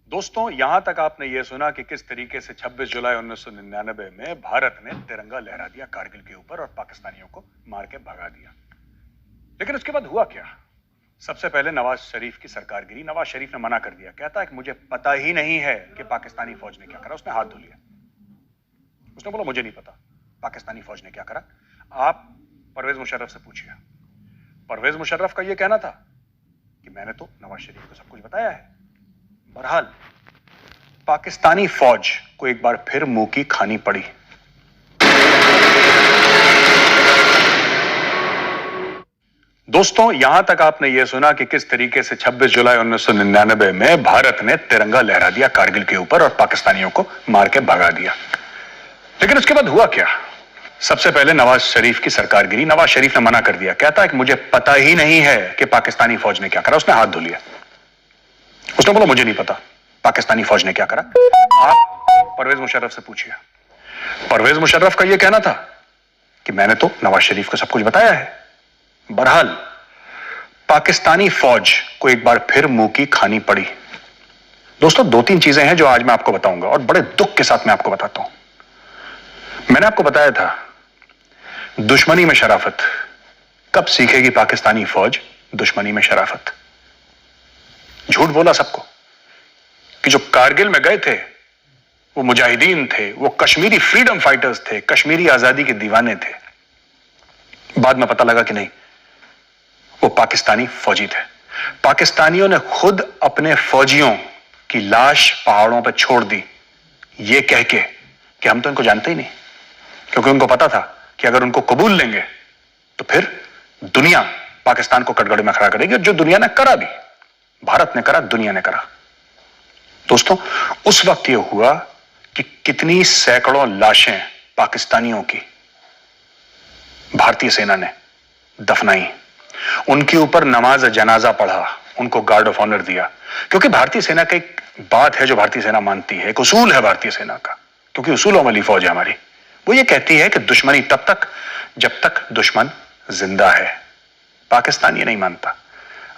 दोस्तों, यहां तक आपने यह सुना कि किस तरीके से 26 जुलाई 1999 में भारत ने तिरंगा लहरा दिया कारगिल के ऊपर और पाकिस्तानियों को मार के भगा दिया। लेकिन उसके बाद हुआ क्या? सबसे पहले नवाज शरीफ की सरकार गिरी। नवाज शरीफ ने मना कर दिया, कहता है कि मुझे पता ही नहीं है कि पाकिस्तानी फौज ने क्या करा। उसने हाथ धो लिया। उसने बोला मुझे नहीं पता पाकिस्तानी फौज ने क्या करा। आप परवेज मुशर्रफ से पूछिए। परवेज मुशर्रफ का यह कहना था कि मैंने तो नवाज शरीफ को सब कुछ बताया है। बहरहाल पाकिस्तानी फौज को एक बार फिर मुंह की खानी पड़ी। दोस्तों, यहां तक आपने यह सुना कि किस तरीके से 26 जुलाई 1999 में भारत ने तिरंगा लहरा दिया कारगिल के ऊपर और पाकिस्तानियों को मार के भगा दिया। लेकिन उसके बाद हुआ क्या? सबसे पहले नवाज शरीफ की सरकार गिरी। नवाज शरीफ ने मना कर दिया, कहता है कि मुझे पता ही नहीं है कि पाकिस्तानी फौज ने क्या करा। उसने हाथ धो लिया। उसने बोला मुझे नहीं पता पाकिस्तानी फौज ने क्या करा। आप परवेज मुशर्रफ से पूछिए। परवेज मुशर्रफ का यह कहना था कि मैंने तो नवाज शरीफ को सब कुछ बताया है। बहरहाल पाकिस्तानी फौज को एक बार फिर मुंह की खानी पड़ी। दोस्तों, दो तीन चीजें हैं जो आज मैं आपको बताऊंगा और बड़े दुख के साथ मैं आपको बताता हूं। मैंने आपको बताया था दुश्मनी में शराफत। कब सीखेगी पाकिस्तानी फौज दुश्मनी में शराफत? झूठ बोला सबको कि जो कारगिल में गए थे वो मुजाहिदीन थे, वो कश्मीरी फ्रीडम फाइटर्स थे, कश्मीरी आजादी के दीवाने थे। बाद में पता लगा कि नहीं, वो पाकिस्तानी फौजी थे। पाकिस्तानियों ने खुद अपने फौजियों की लाश पहाड़ों पर छोड़ दी, ये कह के कि हम तो इनको जानते ही नहीं, क्योंकि उनको पता था कि अगर उनको कबूल लेंगे तो फिर दुनिया पाकिस्तान को कटघरे में खड़ा करेगी। और जो दुनिया ने करा भी, भारत ने करा, दुनिया ने करा। दोस्तों, उस वक्त यह हुआ कि कितनी सैकड़ों लाशें पाकिस्तानियों की भारतीय सेना ने दफनाई, उनके ऊपर नमाज जनाजा पढ़ा, उनको गार्ड ऑफ ऑनर दिया। क्योंकि भारतीय सेना का एक बात है जो भारतीय सेना मानती है, एक उसूल है भारतीय सेना का, क्योंकि उसूलों वाली फौज है हमारी। वो ये कहती है कि दुश्मनी तब तक जब तक दुश्मन जिंदा है। पाकिस्तान ये नहीं मानता।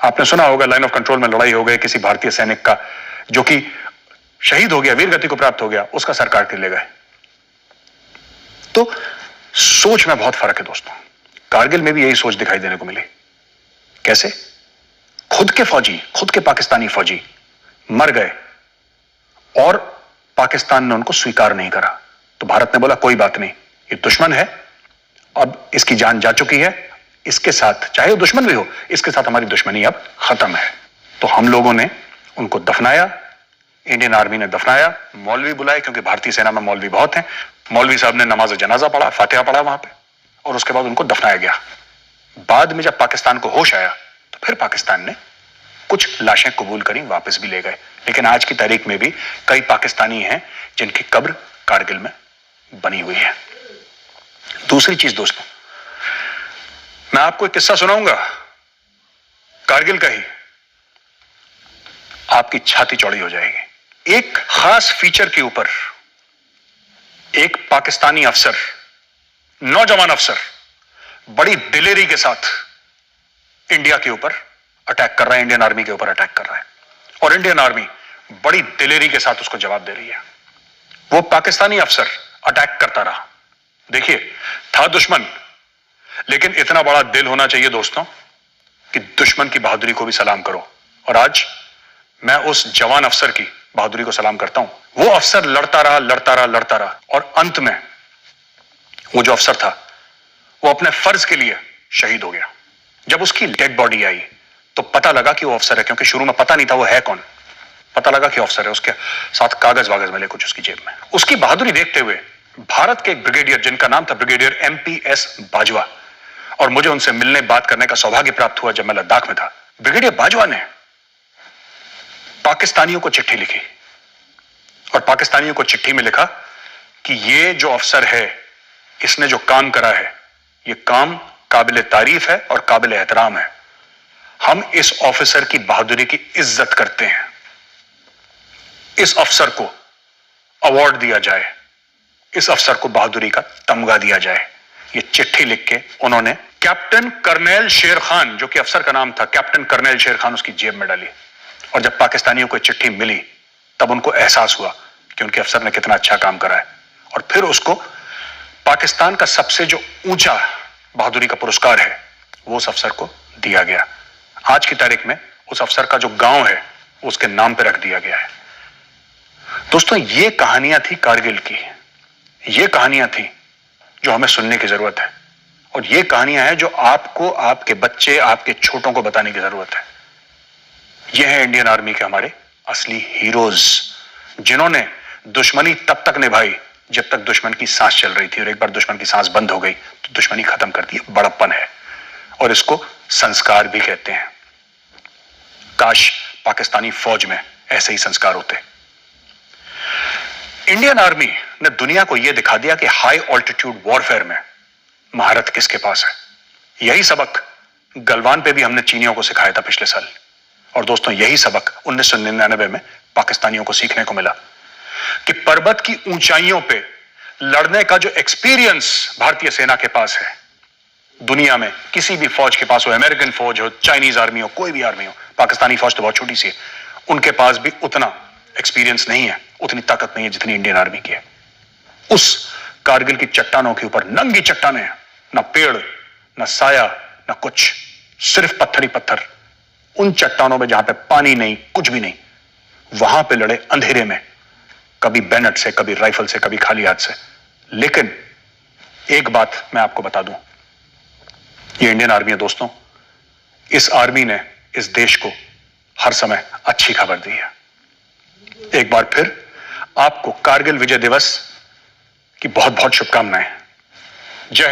आपने सुना होगा लाइन ऑफ कंट्रोल में लड़ाई हो गई किसी भारतीय सैनिक का जो कि शहीद हो गया, वीर गति को प्राप्त हो गया, उसका सर काट के ले गए। तो सोच में बहुत फर्क है दोस्तों। कारगिल में भी यही सोच दिखाई देने को मिली। कैसे? खुद के फौजी, खुद के पाकिस्तानी फौजी मर गए और पाकिस्तान ने उनको स्वीकार नहीं करा। तो भारत ने बोला कोई बात नहीं, ये दुश्मन है, अब इसकी जान जा चुकी है, इसके साथ चाहे वो दुश्मन भी हो, इसके साथ हमारी दुश्मनी अब खत्म है। तो हम लोगों ने उनको दफनाया, इंडियन आर्मी ने दफनाया, मौलवी बुलाए, क्योंकि भारतीय सेना में मौलवी बहुत हैं। मौलवी साहब ने नमाज जनाजा पढ़ा, फातिहा पढ़ा वहां पे, और उसके बाद उनको दफनाया गया। बाद में जब पाकिस्तान को होश आया तो फिर पाकिस्तान ने कुछ लाशें कबूल करी, वापस भी ले गए। लेकिन आज की तारीख में भी कई पाकिस्तानी हैं जिनकी कब्र कारगिल में बनी हुई है। दूसरी चीज दोस्तों, मैं आपको एक किस्सा सुनाऊंगा कारगिल का ही, आपकी छाती चौड़ी हो जाएगी। एक खास फीचर के ऊपर एक पाकिस्तानी अफसर, नौजवान अफसर, बड़ी दिलेरी के साथ इंडिया के ऊपर अटैक कर रहा है, इंडियन आर्मी के ऊपर अटैक कर रहा है, और इंडियन आर्मी बड़ी दिलेरी के साथ उसको जवाब दे रही है। वो पाकिस्तानी अफसर अटैक करता रहा। देखिए, था दुश्मन, लेकिन इतना बड़ा दिल होना चाहिए दोस्तों कि दुश्मन की बहादुरी को भी सलाम करो। और आज मैं उस जवान अफसर की बहादुरी को सलाम करता हूं। वो अफसर लड़ता रहा, लड़ता रहा, लड़ता रहा, और अंत में वो जो अफसर था वो अपने फर्ज के लिए शहीद हो गया। जब उसकी डेड बॉडी आई तो पता लगा कि वो अफसर है, क्योंकि शुरू में पता नहीं था वो है कौन। पता लगा कि अफसर है, उसके साथ कागज वागज मिले कुछ उसकी जेब में। उसकी बहादुरी देखते हुए भारत के एक ब्रिगेडियर, जिनका नाम था ब्रिगेडियर MP.S. बाजवा, और मुझे उनसे मिलने बात करने का सौभाग्य प्राप्त हुआ जब मैं लद्दाख में था। ब्रिगेडियर बाजवा ने पाकिस्तानियों को चिट्ठी लिखी, और पाकिस्तानियों को चिट्ठी में लिखा कि ये जो अफसर है, इसने जो काम करा है, ये काम काबिल तारीफ है और काबिल एहतराम है। हम इस ऑफिसर की बहादुरी की इज्जत करते हैं। इस अफसर को अवार्ड दिया जाए, इस अफसर को बहादुरी का तमगा दिया जाए। ये चिट्ठी लिख के उन्होंने कैप्टन कर्नल शेर खान, जो कि अफसर का नाम था, कैप्टन कर्नल शेर खान, उसकी जेब में डाली। और जब पाकिस्तानियों को चिट्ठी मिली तब उनको एहसास हुआ कि उनके अफसर ने कितना अच्छा काम करा है, और फिर उसको पाकिस्तान का सबसे जो ऊंचा बहादुरी का पुरस्कार है वो उस अफसर को दिया गया। आज की तारीख में उस अफसर का जो गांव है उसके नाम पर रख दिया गया है। दोस्तों, ये कहानियां थी कारगिल की, ये कहानियां थी जो हमें सुनने की जरूरत है, और ये कहानियां हैं जो आपको, आपके बच्चे, आपके छोटों को बताने की जरूरत है। ये है इंडियन आर्मी के हमारे असली हीरोज, जिन्होंने दुश्मनी तब तक निभाई जब तक दुश्मन की सांस चल रही थी, और एक बार दुश्मन की सांस बंद हो गई तो दुश्मनी खत्म कर दी। बड़प्पन है, और इसको संस्कार भी कहते हैं। काश पाकिस्तानी फौज में ऐसे ही संस्कार होते। इंडियन आर्मी ने दुनिया को यह दिखा दिया कि हाई ऑल्टीट्यूड वॉरफेयर में महारत किसके पास है। यही सबक गलवान पे भी हमने चीनियों को सिखाया था पिछले साल, और दोस्तों यही सबक 1999 में पाकिस्तानियों को सीखने को मिला कि पर्वत की ऊंचाइयों पे लड़ने का जो एक्सपीरियंस भारतीय सेना के पास है, दुनिया में किसी भी फौज के पास हो, अमेरिकन फौज हो, चाइनीज आर्मी हो, कोई भी आर्मी हो, पाकिस्तानी फौज तो बहुत छोटी सी है, उनके पास भी उतना एक्सपीरियंस नहीं है, उतनी ताकत नहीं है जितनी इंडियन आर्मी की है। उस कारगिल की चट्टानों के ऊपर नंगी चट्टानें, ना पेड़, ना साया, ना कुछ, सिर्फ पत्थर ही पत्थर। उन चट्टानों में जहां पे पानी नहीं, कुछ भी नहीं, वहां पे लड़े अंधेरे में, कभी बैनट से, कभी राइफल से, कभी खाली हाथ से। लेकिन एक बात मैं आपको बता दूं, ये इंडियन आर्मी है दोस्तों, इस आर्मी ने इस देश को हर समय अच्छी खबर दी है। एक बार फिर आपको कारगिल विजय दिवस की बहुत बहुत शुभकामनाएं। जय हिंद।